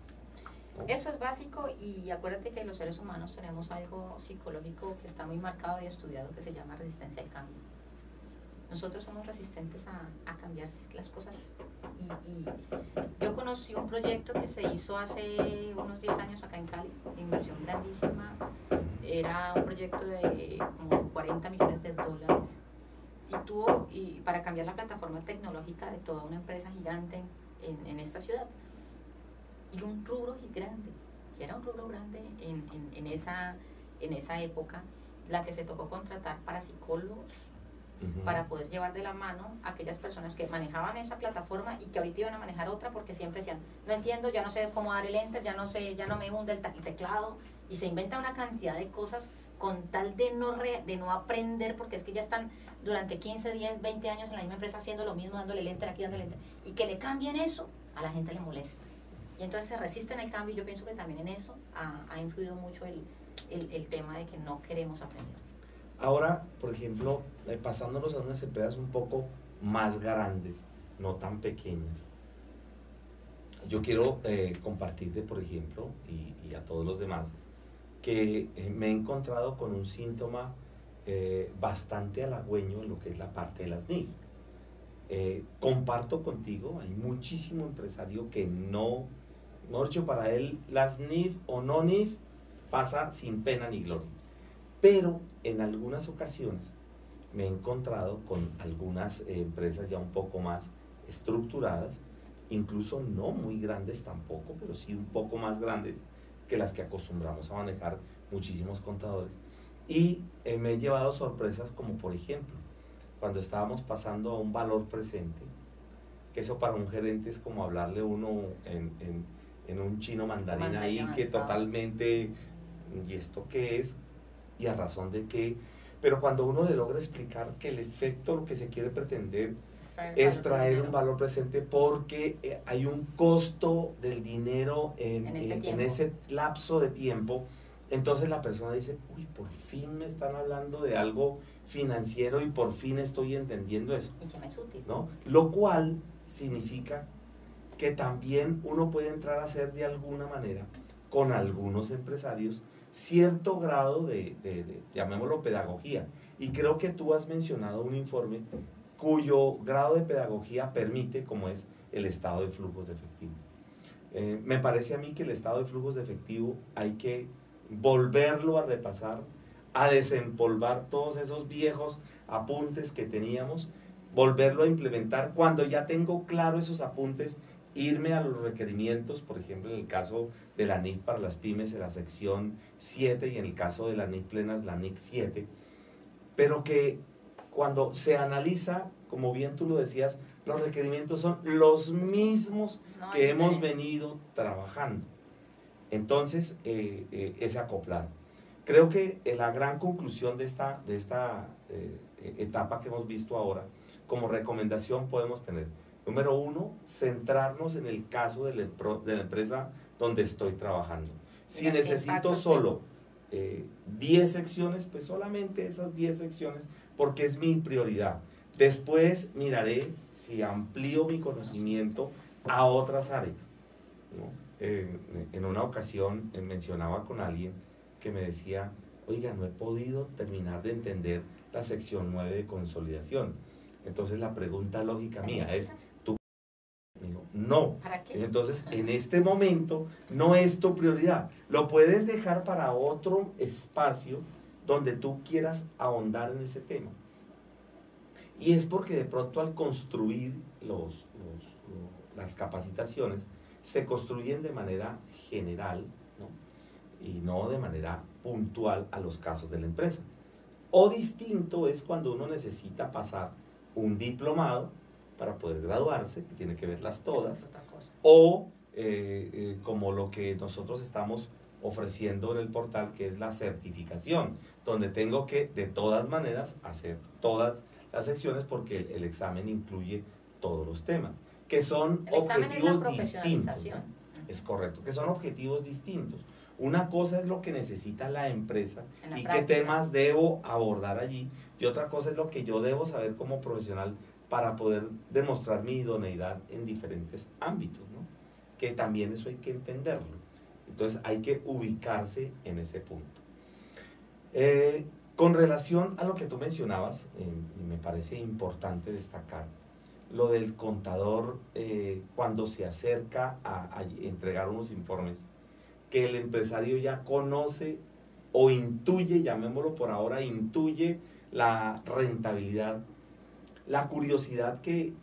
¿no? Eso es básico y acuérdate que los seres humanos tenemos algo psicológico que está muy marcado y estudiado que se llama resistencia al cambio. Nosotros somos resistentes a cambiar las cosas y yo conocí un proyecto que se hizo hace unos 10 años acá en Cali, de inversión grandísima. Era un proyecto de como de 40 millones de dólares y para cambiar la plataforma tecnológica de toda una empresa gigante en esta ciudad. Y un rubro grande, que era un rubro grande en esa época, la que se tocó contratar para psicólogos, para poder llevar de la mano a aquellas personas que manejaban esa plataforma y que ahorita iban a manejar otra porque siempre decían, no entiendo, ya no sé cómo dar el enter, ya no me hunde el teclado, y se inventa una cantidad de cosas con tal de no aprender, porque es que ya están durante 15, 10, 20 años en la misma empresa haciendo lo mismo, dándole el enter aquí, dándole el enter, y que le cambien eso, a la gente le molesta. Y entonces se resisten al cambio y yo pienso que también en eso ha influido mucho el tema de que no queremos aprender. Ahora, por ejemplo, pasándonos a unas empresas un poco más grandes, no tan pequeñas, yo quiero compartirte, por ejemplo, y a todos los demás, que me he encontrado con un síntoma bastante halagüeño en lo que es la parte de las NIF. Comparto contigo, hay muchísimo empresario que no, mejor dicho, para él las NIF o no NIF pasa sin pena ni gloria. Pero en algunas ocasiones me he encontrado con algunas empresas ya un poco más estructuradas, incluso no muy grandes tampoco, pero sí un poco más grandes que las que acostumbramos a manejar muchísimos contadores. Y me he llevado sorpresas como, por ejemplo, cuando estábamos pasando a un valor presente, que eso para un gerente es como hablarle uno en un chino mandarín ahí, que totalmente, ¿y esto qué es? ¿Y a razón de qué? Pero cuando uno le logra explicar que el efecto, lo que se quiere pretender, es traer un valor presente porque hay un costo del dinero en ese lapso de tiempo, entonces la persona dice, uy, por fin me están hablando de algo financiero y por fin estoy entendiendo eso. Y que me es útil, ¿no? Lo cual significa que también uno puede entrar a hacer de alguna manera con algunos empresarios cierto grado de llamémoslo pedagogía, y creo que tú has mencionado un informe cuyo grado de pedagogía permite, como es el estado de flujos de efectivo. Me parece a mí que el estado de flujos de efectivo hay que volverlo a repasar, a desempolvar todos esos viejos apuntes que teníamos, volverlo a implementar cuando ya tengo claro esos apuntes, irme a los requerimientos, por ejemplo en el caso de la NIC para las pymes en la sección 7 y en el caso de la NIC plenas la NIC 7, pero que cuando se analiza, como bien tú lo decías, los requerimientos son los mismos que hemos venido trabajando. Entonces, ese acoplar. Creo que la gran conclusión de esta etapa que hemos visto ahora, como recomendación podemos tener, número 1, centrarnos en el caso de la empresa donde estoy trabajando. Si necesito solo 10 secciones, pues solamente esas 10 secciones, porque es mi prioridad. Después miraré si amplío mi conocimiento a otras áreas, ¿no? En una ocasión mencionaba con alguien que me decía, oiga, no he podido terminar de entender la sección 9 de consolidación. Entonces la pregunta lógica mía es, ¿tú? Digo, no. ¿Para qué? Entonces, en este momento no es tu prioridad. Lo puedes dejar para otro espacio donde tú quieras ahondar en ese tema. Y es porque de pronto al construir las capacitaciones se construyen de manera general, ¿no? Y no de manera puntual a los casos de la empresa. O distinto es cuando uno necesita pasar un diplomado para poder graduarse, que tiene que verlas todas, o como lo que nosotros estamos ofreciendo en el portal, que es la certificación, donde tengo que de todas maneras hacer todas las secciones porque el examen incluye todos los temas, que son objetivos distintos, ¿no? Es correcto, que son objetivos distintos. Una cosa es lo que necesita la empresa y qué temas debo abordar allí, y otra cosa es lo que yo debo saber como profesional para poder demostrar mi idoneidad en diferentes ámbitos, ¿no? Que también eso hay que entenderlo. Entonces hay que ubicarse en ese punto. Con relación a lo que tú mencionabas, y me parece importante destacar, lo del contador cuando se acerca a entregar unos informes, que el empresario ya conoce o intuye, llamémoslo por ahora, intuye la rentabilidad. La curiosidad que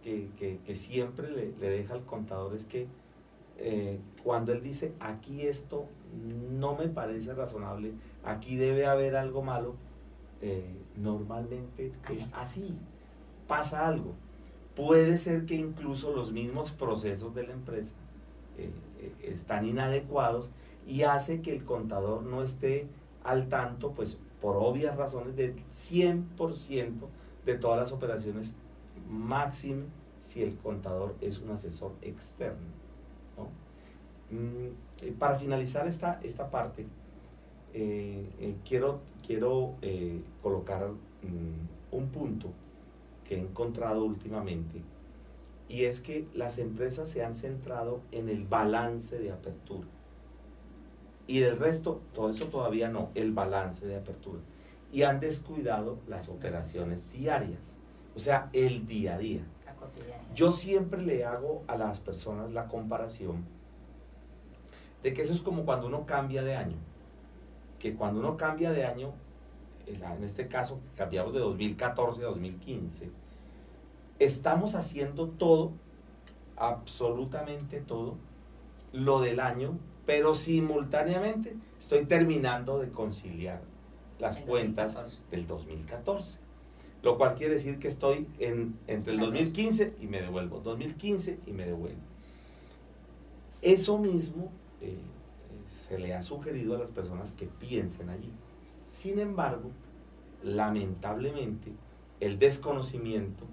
siempre le deja al contador es que cuando él dice, aquí esto no me parece razonable, aquí debe haber algo malo, normalmente es así, pasa algo. Puede ser que incluso los mismos procesos de la empresa están inadecuados y hace que el contador no esté al tanto, pues por obvias razones, del 100% de todas las operaciones, máxime si el contador es un asesor externo, ¿no? Para finalizar esta parte, quiero colocar un punto que he encontrado últimamente, y es que las empresas se han centrado en el balance de apertura, y del resto, todo eso todavía no, el balance de apertura, y han descuidado las operaciones diarias, o sea, el día a día. Yo siempre le hago a las personas la comparación de que eso es como cuando uno cambia de año, que cuando uno cambia de año, en este caso cambiamos de 2014 a 2015, estamos haciendo todo, absolutamente todo, lo del año, pero simultáneamente estoy terminando de conciliar las cuentas del 2014. Lo cual quiere decir que estoy entre el 2015 y me devuelvo, 2015 y me devuelvo. Eso mismo se le ha sugerido a las personas que piensen allí. Sin embargo, lamentablemente, el desconocimiento,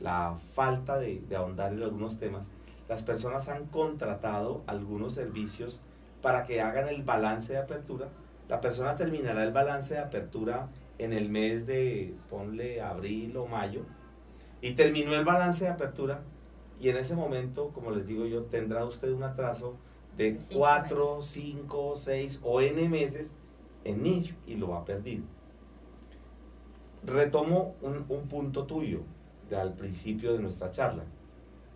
la falta de ahondar en algunos temas, las personas han contratado algunos servicios para que hagan el balance de apertura. La persona terminará el balance de apertura en el mes de, ponle, abril o mayo, y terminó el balance de apertura, y en ese momento, como les digo yo, tendrá usted un atraso de 4, 5, 6 o N meses en NIF y lo ha perdido. Retomo un punto tuyo al principio de nuestra charla.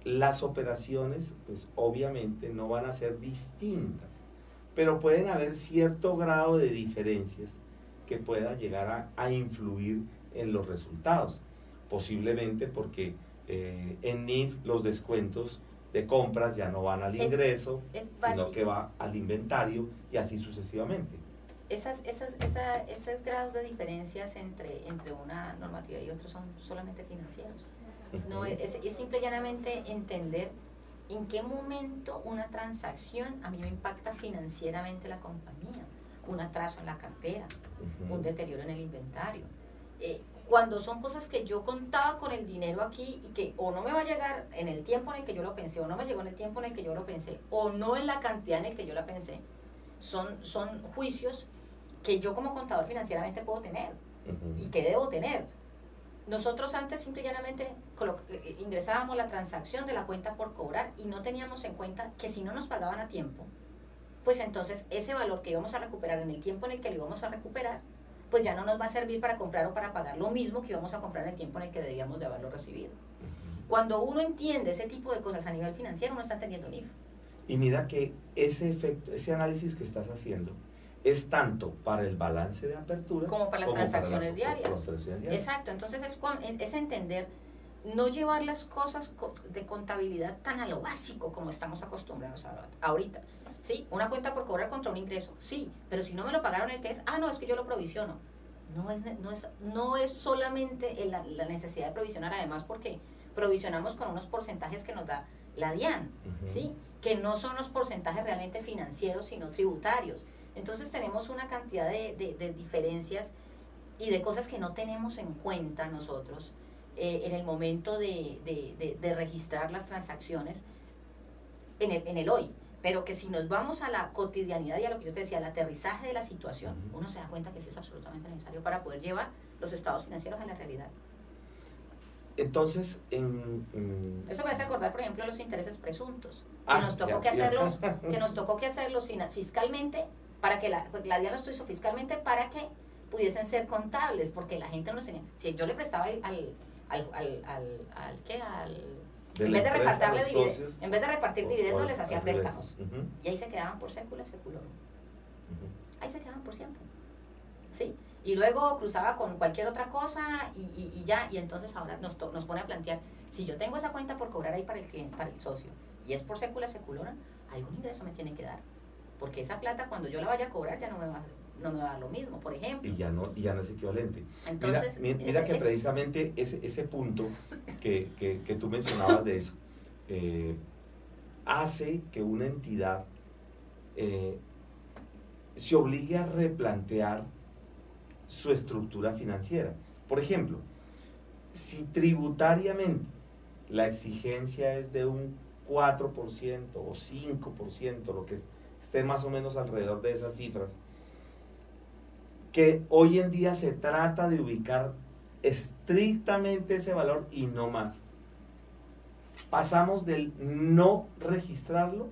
Las operaciones, pues obviamente no van a ser distintas, pero pueden haber cierto grado de diferencias que pueda llegar a influir en los resultados, posiblemente porque en NIF los descuentos de compras ya no van al ingreso, sino que va al inventario y así sucesivamente. Esos grados de diferencias entre una normativa y otra son solamente financieros. No, es simple y llanamente entender en qué momento una transacción a mí me impacta financieramente la compañía, un atraso en la cartera, un deterioro en el inventario. Cuando son cosas que yo contaba con el dinero aquí y que o no me va a llegar en el tiempo en el que yo lo pensé, o no me llegó en el tiempo en el que yo lo pensé, o no en la cantidad en el que yo la pensé, son juicios que yo como contador financieramente puedo tener y que debo tener. Nosotros antes simple y llanamente ingresábamos la transacción de la cuenta por cobrar y no teníamos en cuenta que si no nos pagaban a tiempo, pues entonces ese valor que íbamos a recuperar en el tiempo en el que lo íbamos a recuperar, pues ya no nos va a servir para comprar o para pagar lo mismo que íbamos a comprar en el tiempo en el que debíamos de haberlo recibido. Cuando uno entiende ese tipo de cosas a nivel financiero, uno está entendiendo NIF. Y mira que ese efecto, ese análisis que estás haciendo es tanto para el balance de apertura como para las transacciones diarias. Exacto, entonces es entender, no llevar las cosas de contabilidad tan a lo básico como estamos acostumbrados ahorita. Sí, una cuenta por cobrar contra un ingreso, sí, pero si no me lo pagaron el que es, no, es que yo lo provisiono. No es solamente la necesidad de provisionar, además porque provisionamos con unos porcentajes que nos da la DIAN, ¿sí? Que no son los porcentajes realmente financieros, sino tributarios. Entonces tenemos una cantidad de diferencias y de cosas que no tenemos en cuenta nosotros en el momento de registrar las transacciones en el hoy. Pero que si nos vamos a la cotidianidad y a lo que yo te decía, al aterrizaje de la situación, uno se da cuenta que sí es absolutamente necesario para poder llevar los estados financieros a la realidad. Entonces, eso me hace acordar, por ejemplo, los intereses presuntos, que nos tocó que hacerlos fiscalmente, para que la DIAN los hizo fiscalmente para que pudiesen ser contables, porque la gente no los tenía. Si yo le prestaba en vez de repartir dividendos, les hacía préstamos. Y ahí se quedaban por sécula seculorum. Ahí se quedaban por siempre. ¿Sí? Y luego cruzaba con cualquier otra cosa y ya. Y entonces ahora nos pone a plantear, si yo tengo esa cuenta por cobrar ahí para el cliente, para el socio, y es por sécula seculorum, algún ingreso me tiene que dar. Porque esa plata, cuando yo la vaya a cobrar, ya no me va a dar lo mismo, por ejemplo. Y ya no es equivalente. Entonces, mira que precisamente ese punto que tú mencionabas de eso, hace que una entidad se obligue a replantear su estructura financiera. Por ejemplo, si tributariamente la exigencia es de un 4% o 5%, lo que esté más o menos alrededor de esas cifras, que hoy en día se trata de ubicar estrictamente ese valor y no más. Pasamos del no registrarlo,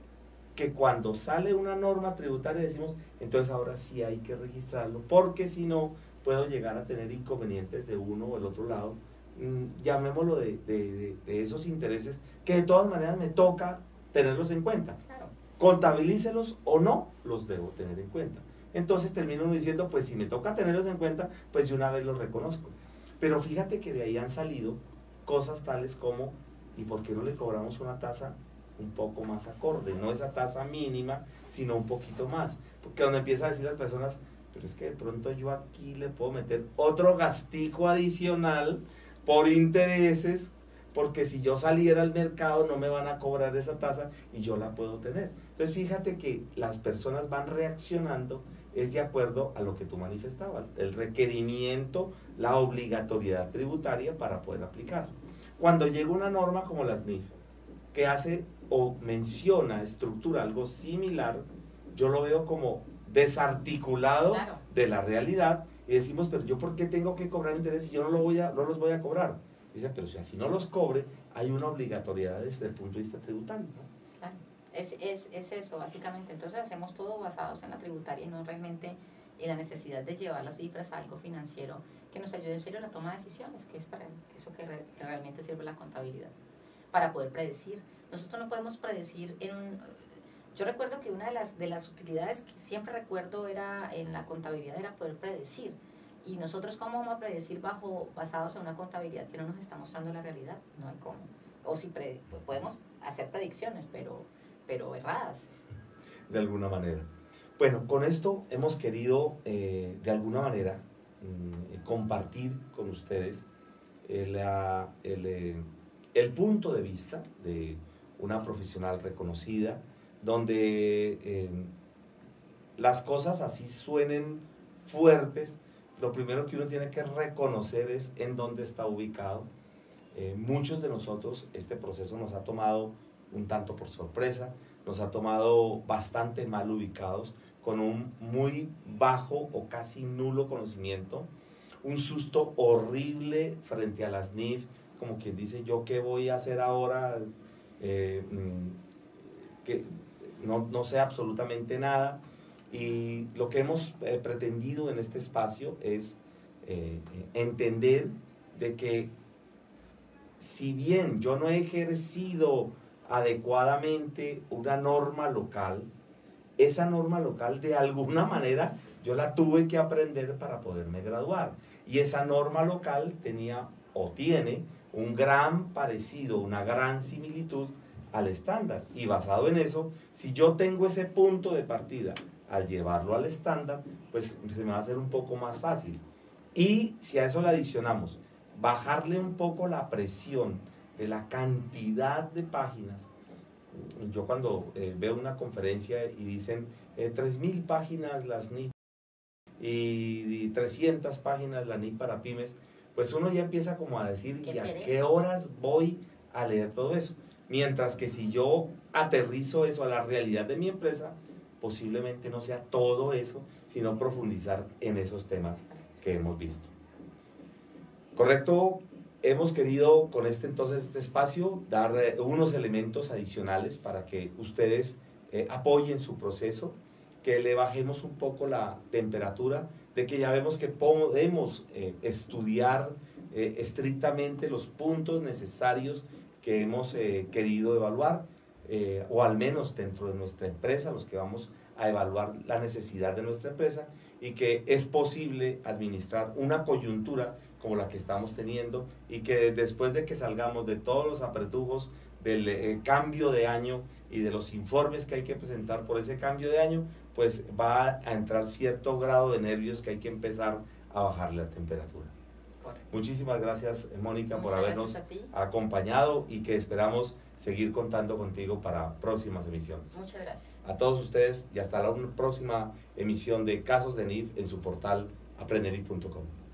que cuando sale una norma tributaria decimos, entonces ahora sí hay que registrarlo, porque si no puedo llegar a tener inconvenientes de uno o el otro lado, llamémoslo de esos intereses, que de todas maneras me toca tenerlos en cuenta. Claro. Contabilícelos o no, los debo tener en cuenta. Entonces termino diciendo, pues si me toca tenerlos en cuenta, pues de una vez los reconozco. Pero fíjate que de ahí han salido cosas tales como, ¿y por qué no le cobramos una tasa un poco más acorde? No esa tasa mínima, sino un poquito más. Porque donde empiezan a decir las personas, pero es que de pronto yo aquí le puedo meter otro gastico adicional por intereses, porque si yo saliera al mercado no me van a cobrar esa tasa y yo la puedo tener. Entonces fíjate que las personas van reaccionando es de acuerdo a lo que tú manifestabas, el requerimiento, la obligatoriedad tributaria para poder aplicarlo. Cuando llega una norma como las NIF, que hace o menciona, estructura algo similar, yo lo veo como desarticulado claro. de la realidad y decimos, pero yo ¿por qué tengo que cobrar intereses si yo no los voy a cobrar? Dice, pero si así no los cobre, hay una obligatoriedad desde el punto de vista tributario, ¿no? Claro. Es eso, básicamente. Entonces hacemos todo basados en la tributaria y no realmente en la necesidad de llevar las cifras a algo financiero que nos ayude en serio a la toma de decisiones, que es para eso que realmente sirve la contabilidad, para poder predecir. Nosotros no podemos predecir yo recuerdo que una de las utilidades que siempre recuerdo era en la contabilidad era poder predecir. Y nosotros, ¿cómo vamos a predecir basados en una contabilidad que no nos está mostrando la realidad? No hay cómo. O si podemos hacer predicciones, pero erradas. De alguna manera. Bueno, con esto hemos querido, de alguna manera, compartir con ustedes el punto de vista de una profesional reconocida, donde las cosas así suenen fuertes. Lo primero que uno tiene que reconocer es en dónde está ubicado. Muchos de nosotros este proceso nos ha tomado un tanto por sorpresa, nos ha tomado bastante mal ubicados, con un muy bajo o casi nulo conocimiento, un susto horrible frente a las NIF, como quien dice, ¿yo qué voy a hacer ahora? Que no sé absolutamente nada. Y lo que hemos pretendido en este espacio es entender de que si bien yo no he ejercido adecuadamente una norma local, esa norma local de alguna manera yo la tuve que aprender para poderme graduar. Y esa norma local tenía o tiene un gran parecido, una gran similitud al estándar. Y basado en eso, si yo tengo ese punto de partida al llevarlo al estándar, pues se me va a hacer un poco más fácil. Y si a eso le adicionamos, bajarle un poco la presión de la cantidad de páginas. Yo cuando veo una conferencia y dicen 3.000 páginas las NIP y 300 páginas la NIP para pymes, pues uno ya empieza como a decir, ¿y a qué horas voy a leer todo eso? Mientras que si yo aterrizo eso a la realidad de mi empresa, posiblemente no sea todo eso, sino profundizar en esos temas que hemos visto. ¿Correcto? Hemos querido con este espacio dar unos elementos adicionales para que ustedes apoyen su proceso, que le bajemos un poco la temperatura, de que ya vemos que podemos estudiar estrictamente los puntos necesarios que hemos querido evaluar, o al menos dentro de nuestra empresa, los que vamos a evaluar la necesidad de nuestra empresa, y que es posible administrar una coyuntura como la que estamos teniendo, y que después de que salgamos de todos los apretujos del cambio de año y de los informes que hay que presentar por ese cambio de año, pues va a entrar cierto grado de nervios que hay que empezar a bajarle la temperatura. Correcto. Muchísimas gracias, Mónica, por habernos acompañado, y que esperamos seguir contando contigo para próximas emisiones. Muchas gracias. A todos ustedes, y hasta la próxima emisión de Casos de NIF en su portal aprendenic.com.